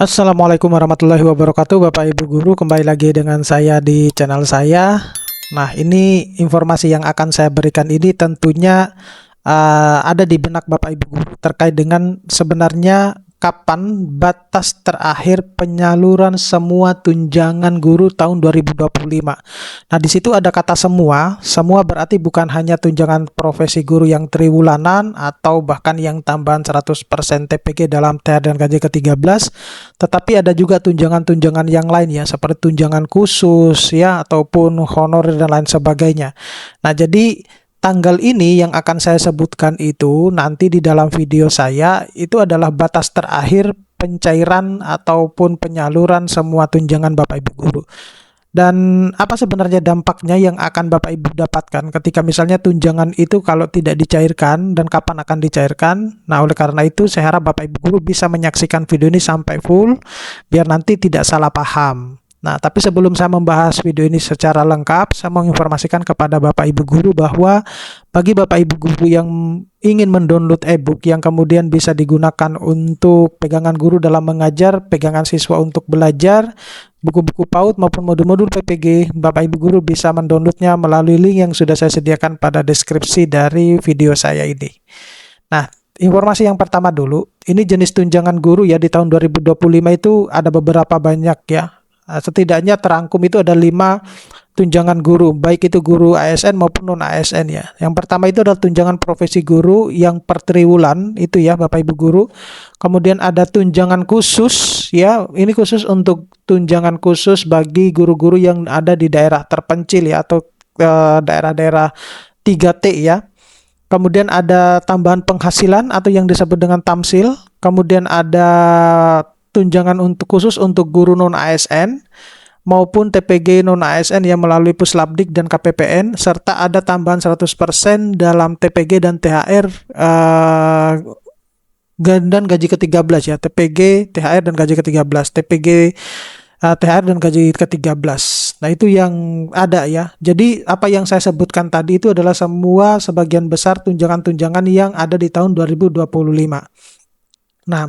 Assalamualaikum warahmatullahi wabarakatuh, Bapak Ibu Guru, kembali lagi dengan saya di channel saya. Nah, ini informasi yang akan saya berikan ini tentunya ada di benak Bapak Ibu Guru terkait dengan sebenarnya kapan batas terakhir penyaluran semua tunjangan guru tahun 2025. Nah, di situ ada kata semua. Semua berarti bukan hanya tunjangan profesi guru yang triwulanan atau bahkan yang tambahan 100% TPG dalam THR dan gaji ke-13, tetapi ada juga tunjangan-tunjangan yang lain ya, seperti tunjangan khusus ya ataupun honorer dan lain sebagainya. Nah, jadi tanggal ini yang akan saya sebutkan itu nanti di dalam video saya itu adalah batas terakhir pencairan ataupun penyaluran semua tunjangan Bapak Ibu Guru. Dan apa sebenarnya dampaknya yang akan Bapak Ibu dapatkan ketika misalnya tunjangan itu kalau tidak dicairkan dan kapan akan dicairkan. Nah, oleh karena itu saya harap Bapak Ibu Guru bisa menyaksikan video ini sampai full biar nanti tidak salah paham. Nah, tapi sebelum saya membahas video ini secara lengkap, saya mau informasikan kepada Bapak Ibu Guru bahwa bagi Bapak Ibu Guru yang ingin mendownload e-book yang kemudian bisa digunakan untuk pegangan guru dalam mengajar, pegangan siswa untuk belajar, buku-buku PAUD maupun modul-modul PPG, Bapak Ibu Guru bisa mendownloadnya melalui link yang sudah saya sediakan pada deskripsi dari video saya ini. Nah, informasi yang pertama dulu, ini jenis tunjangan guru ya di tahun 2025 itu ada beberapa banyak ya. Setidaknya terangkum itu ada 5 tunjangan guru, baik itu guru ASN maupun non ASN ya. Yang pertama itu adalah tunjangan profesi guru yang per triwulan itu ya Bapak Ibu Guru. Kemudian ada tunjangan khusus ya, ini khusus untuk tunjangan khusus bagi guru-guru yang ada di daerah terpencil ya atau daerah-daerah 3T ya. Kemudian ada tambahan penghasilan atau yang disebut dengan tamsil. Kemudian ada tunjangan untuk khusus untuk guru non ASN maupun TPG non ASN yang melalui Puslapdik dan KPPN, serta ada tambahan 100% dalam TPG dan THR dan gaji ke-13 ya, TPG, THR dan gaji ke-13, TPG, THR dan gaji ke-13. Nah, itu yang ada ya. Jadi apa yang saya sebutkan tadi itu adalah semua sebagian besar tunjangan-tunjangan yang ada di tahun 2025. Nah,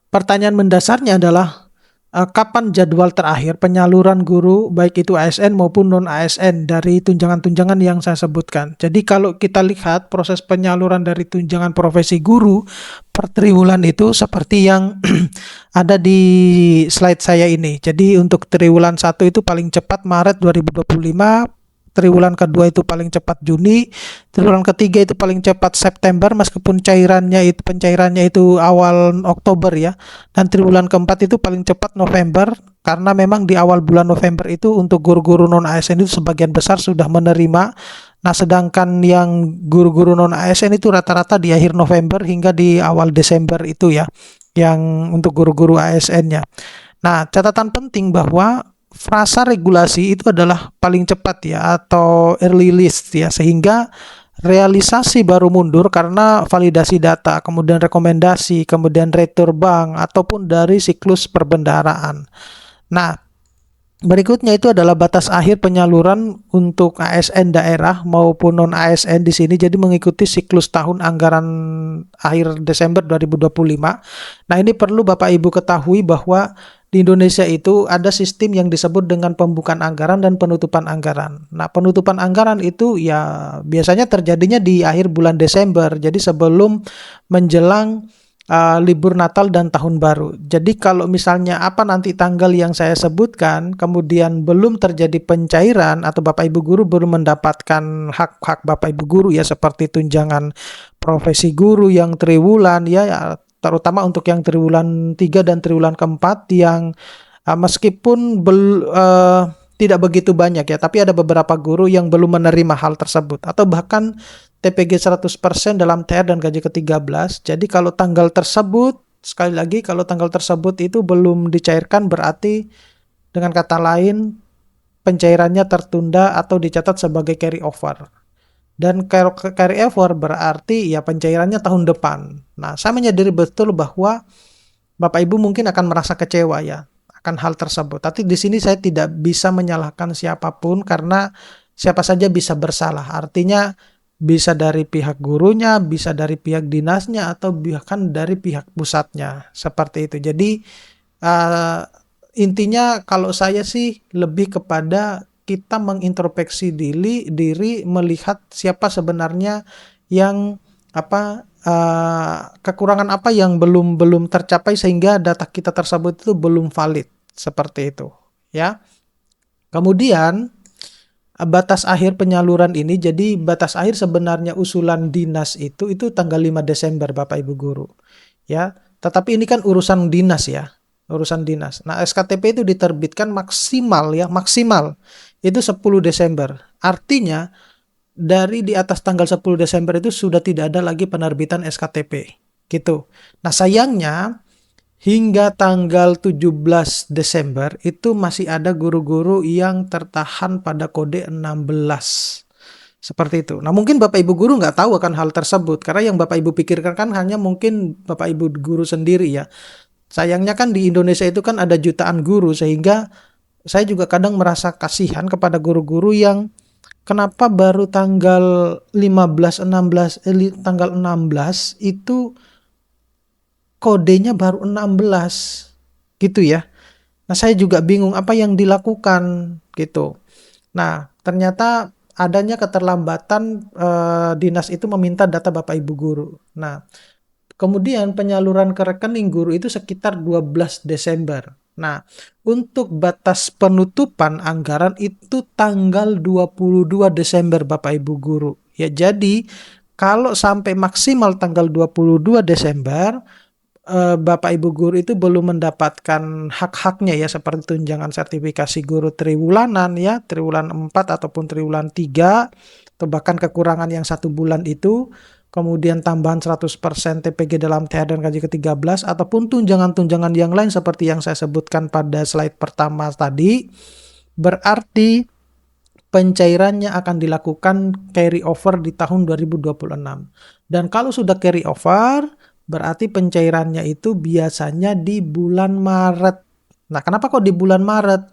pertanyaan mendasarnya adalah kapan jadwal terakhir penyaluran guru baik itu ASN maupun non ASN dari tunjangan-tunjangan yang saya sebutkan. Jadi kalau kita lihat proses penyaluran dari tunjangan profesi guru per triwulan itu seperti yang ada di slide saya ini. Jadi untuk triwulan 1 itu paling cepat Maret 2025, triwulan kedua itu paling cepat Juni, triwulan ketiga itu paling cepat September meskipun pencairannya itu awal Oktober ya, dan triwulan keempat itu paling cepat November karena memang di awal bulan November itu untuk guru-guru non ASN itu sebagian besar sudah menerima. Nah, sedangkan yang guru-guru non ASN itu rata-rata di akhir November hingga di awal Desember itu ya, yang untuk guru-guru ASN-nya. Nah, catatan penting bahwa frasa regulasi itu adalah paling cepat ya atau early list ya, sehingga realisasi baru mundur karena validasi data, kemudian rekomendasi, kemudian retur bank ataupun dari siklus perbendaharaan. Nah, berikutnya itu adalah batas akhir penyaluran untuk ASN daerah maupun non ASN di sini, jadi mengikuti siklus tahun anggaran akhir Desember 2025. Nah, ini perlu Bapak Ibu ketahui bahwa di Indonesia itu ada sistem yang disebut dengan pembukaan anggaran dan penutupan anggaran. Nah, penutupan anggaran itu ya biasanya terjadinya di akhir bulan Desember, jadi sebelum menjelang libur Natal dan Tahun Baru. Jadi kalau misalnya apa nanti tanggal yang saya sebutkan, kemudian belum terjadi pencairan atau Bapak Ibu Guru belum mendapatkan hak-hak Bapak Ibu Guru ya, seperti tunjangan profesi guru yang triwulan ya, terutama untuk yang triwulan 3 dan triwulan keempat yang meskipun tidak begitu banyak ya, tapi ada beberapa guru yang belum menerima hal tersebut atau bahkan TPG 100% dalam THR dan gaji ke-13. Jadi kalau tanggal tersebut, sekali lagi kalau tanggal tersebut itu belum dicairkan berarti dengan kata lain pencairannya tertunda atau dicatat sebagai carry over. Dan carry over berarti ya pencairannya tahun depan. Nah, saya menyadari betul bahwa Bapak Ibu mungkin akan merasa kecewa ya akan hal tersebut. Tapi di sini saya tidak bisa menyalahkan siapapun karena siapa saja bisa bersalah. Artinya bisa dari pihak gurunya, bisa dari pihak dinasnya, atau bahkan dari pihak pusatnya. Seperti itu. Jadi Uh, Intinya kalau saya sih lebih kepada kita mengintrospeksi diri melihat siapa sebenarnya yang kekurangan apa yang belum belum tercapai sehingga data kita tersebut itu belum valid, seperti itu ya. Kemudian batas akhir penyaluran ini, jadi batas akhir sebenarnya usulan dinas itu tanggal 5 Desember Bapak Ibu guru ya. Tetapi ini kan urusan dinas ya, urusan dinas. Nah, SKTP itu diterbitkan maksimal ya, maksimal itu 10 Desember. Artinya dari di atas tanggal 10 Desember itu sudah tidak ada lagi penerbitan SKTP gitu. Nah, sayangnya hingga tanggal 17 Desember itu masih ada guru-guru yang tertahan pada kode 16. Seperti itu. Nah, mungkin Bapak Ibu guru nggak tahu akan hal tersebut, karena yang Bapak Ibu pikirkan kan hanya mungkin Bapak Ibu guru sendiri ya. Sayangnya kan di Indonesia itu kan ada jutaan guru, sehingga saya juga kadang merasa kasihan kepada guru-guru yang kenapa baru tanggal 15, 16, tanggal 16 itu kodenya baru 16 gitu ya. Nah, saya juga bingung apa yang dilakukan gitu. Nah, ternyata adanya keterlambatan, dinas itu meminta data Bapak Ibu guru. Nah, kemudian penyaluran ke rekening guru itu sekitar 12 Desember. Nah, untuk batas penutupan anggaran itu tanggal 22 Desember Bapak Ibu guru. Ya, jadi kalau sampai maksimal tanggal 22 Desember Bapak Ibu guru itu belum mendapatkan hak-haknya ya, seperti tunjangan sertifikasi guru triwulanan ya, triwulan 4 ataupun triwulan 3, atau bahkan kekurangan yang 1 bulan itu, kemudian tambahan 100% TPG dalam THR dan gaji ke-13, ataupun tunjangan-tunjangan yang lain seperti yang saya sebutkan pada slide pertama tadi, berarti pencairannya akan dilakukan carry over di tahun 2026. Dan kalau sudah carry over, berarti pencairannya itu biasanya di bulan Maret. Nah, kenapa kok di bulan Maret?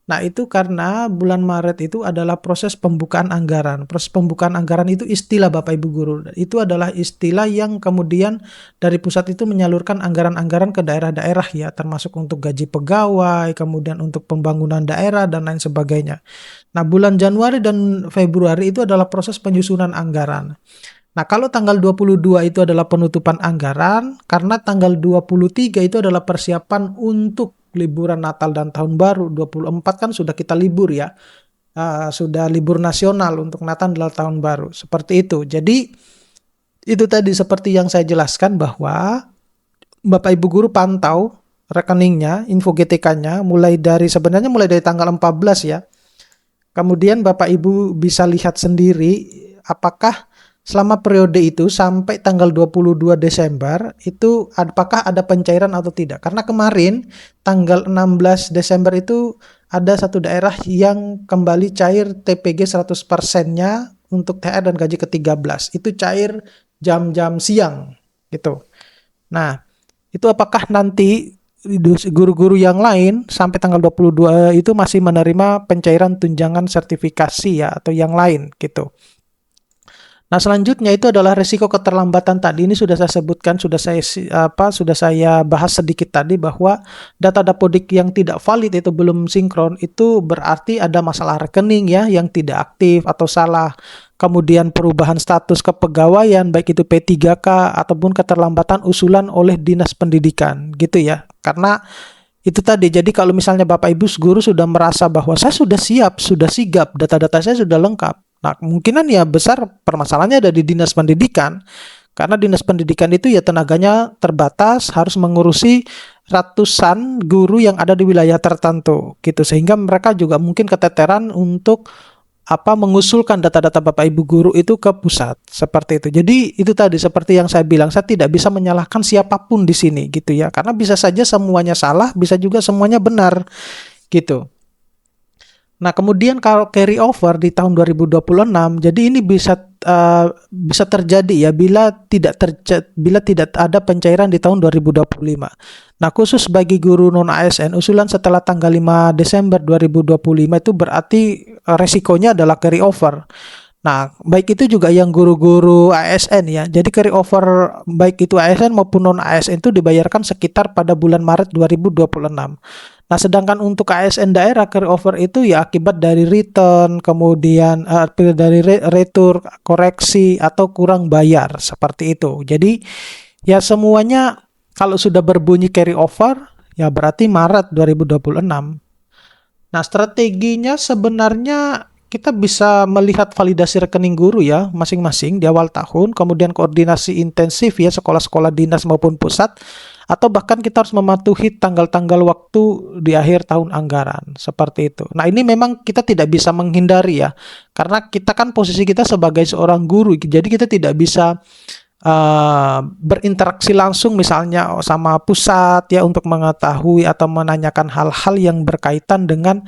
Nah, itu karena bulan Maret itu adalah proses pembukaan anggaran. Proses pembukaan anggaran itu istilah Bapak Ibu guru. Itu adalah istilah yang kemudian dari pusat itu menyalurkan anggaran-anggaran ke daerah-daerah ya, termasuk untuk gaji pegawai, kemudian untuk pembangunan daerah dan lain sebagainya. Nah, bulan Januari dan Februari itu adalah proses penyusunan anggaran. Nah, kalau tanggal 22 itu adalah penutupan anggaran, karena tanggal 23 itu adalah persiapan untuk liburan Natal dan Tahun Baru. 24 kan sudah kita libur ya. Sudah libur nasional untuk Natal dan Tahun Baru. Seperti itu. Jadi, itu tadi seperti yang saya jelaskan bahwa Bapak Ibu guru pantau rekeningnya, info GTK-nya, sebenarnya mulai dari tanggal 14 ya. Kemudian Bapak Ibu bisa lihat sendiri apakah selama periode itu sampai tanggal 22 Desember itu apakah ada pencairan atau tidak. Karena kemarin tanggal 16 Desember itu ada satu daerah yang kembali cair TPG 100%-nya untuk THR dan gaji ke-13. Itu cair jam-jam siang gitu. Nah, itu apakah nanti guru-guru yang lain sampai tanggal 22 itu masih menerima pencairan tunjangan sertifikasi ya, atau yang lain gitu. Nah, selanjutnya itu adalah risiko keterlambatan tadi. Ini sudah saya sebutkan, sudah saya bahas sedikit tadi bahwa data Dapodik yang tidak valid itu belum sinkron, itu berarti ada masalah rekening ya yang tidak aktif atau salah. Kemudian perubahan status kepegawaian baik itu P3K ataupun keterlambatan usulan oleh Dinas Pendidikan gitu ya. Karena itu tadi, jadi kalau misalnya Bapak Ibu guru sudah merasa bahwa saya sudah siap, sudah sigap, data-data saya sudah lengkap. Nah, kemungkinan ya besar permasalahannya ada di Dinas Pendidikan. Karena Dinas Pendidikan itu ya tenaganya terbatas, harus mengurusi ratusan guru yang ada di wilayah tertentu gitu. Sehingga mereka juga mungkin keteteran untuk mengusulkan data-data Bapak Ibu guru itu ke pusat, seperti itu. Jadi itu tadi seperti yang saya bilang, saya tidak bisa menyalahkan siapapun di sini gitu ya. Karena bisa saja semuanya salah, bisa juga semuanya benar gitu. Nah, kemudian kalau carry over di tahun 2026, jadi ini bisa terjadi ya bila tidak ada pencairan di tahun 2025. Nah, khusus bagi guru non ASN usulan setelah tanggal 5 Desember 2025 itu berarti resikonya adalah carry over. Nah, baik itu juga yang guru-guru ASN ya. Jadi carry over baik itu ASN maupun non ASN itu dibayarkan sekitar pada bulan Maret 2026. Nah, sedangkan untuk ASN daerah carry over itu ya akibat dari return, kemudian dari retur, koreksi atau kurang bayar seperti itu. Jadi ya semuanya kalau sudah berbunyi carry over ya berarti Maret 2026. Nah, strateginya sebenarnya kita bisa melihat validasi rekening guru ya masing-masing di awal tahun, kemudian koordinasi intensif ya sekolah-sekolah dinas maupun pusat, atau bahkan kita harus mematuhi tanggal-tanggal waktu di akhir tahun anggaran, seperti itu. Nah, ini memang kita tidak bisa menghindari ya, karena kita kan posisi kita sebagai seorang guru, jadi kita tidak bisa berinteraksi langsung misalnya sama pusat ya untuk mengetahui atau menanyakan hal-hal yang berkaitan dengan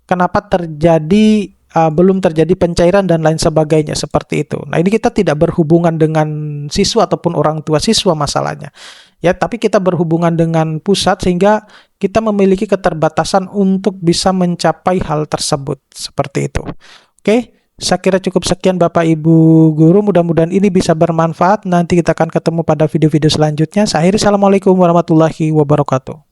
kenapa terjadi belum terjadi pencairan dan lain sebagainya seperti itu. Nah, ini kita tidak berhubungan dengan siswa ataupun orang tua siswa masalahnya. Ya, tapi kita berhubungan dengan pusat sehingga kita memiliki keterbatasan untuk bisa mencapai hal tersebut seperti itu. Oke. Saya kira cukup sekian Bapak Ibu Guru, mudah-mudahan ini bisa bermanfaat. Nanti kita akan ketemu pada video-video selanjutnya. Saya akhiri, Assalamualaikum warahmatullahi wabarakatuh.